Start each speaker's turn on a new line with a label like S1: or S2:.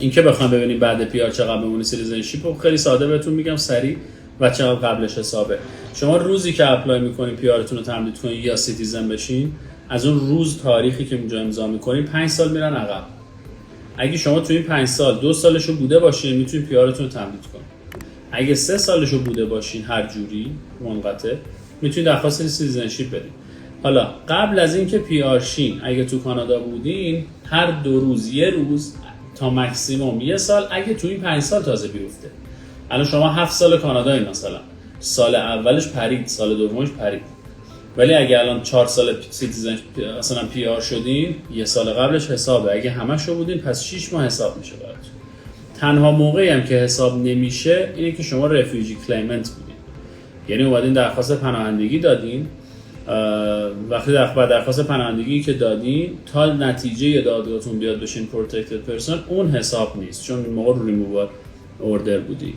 S1: اینکه بخوام ببینیم بعد پیار چقدر بمونه سیتیزنشیپ، خیلی ساده بهتون میگم سریع و چقدر قبلش حسابه. شما روزی که اپلای میکنین پیارتون رو تمدید کنین یا سیتیزن بشین، از اون روز تاریخی که اونجا امضا میکنین 5 سال میرن عقب. اگه شما تو این 5 سال 2 سالشو بوده باشین میتونین پیارتون رو تمدید کنین. اگه 3 سالشو بوده باشین هر جوری منقطع میتونین درخواست سیتیزنشیپ بدین. حالا قبل از اینکه پیار شین اگه تو کانادا بودین هر 2 روز یه روز تا مکسیموم 1 سال اگه تو این 5 سال تازه بیفته. الان شما 7 سال کانادایی مثلا، سال اولش پرید، سال دومش پرید. ولی اگه الان 4 سال سیتیزن مثلا پیار شدین 1 سال قبلش حسابه. اگه همشو بودین پس 6 ماه حساب میشه براتون. تنها موقعی هم که حساب نمیشه اینه که شما رفیوجی کلیمنت بودین، یعنی اومدین درخواست پناهندگی دادین. وقتی درخواست پناهندگی که دادین تا نتیجه دادگاهتون بیاد بشین پروتکتد پرسن، اون حساب نیست چون موقع ریمووال اوردر بودی.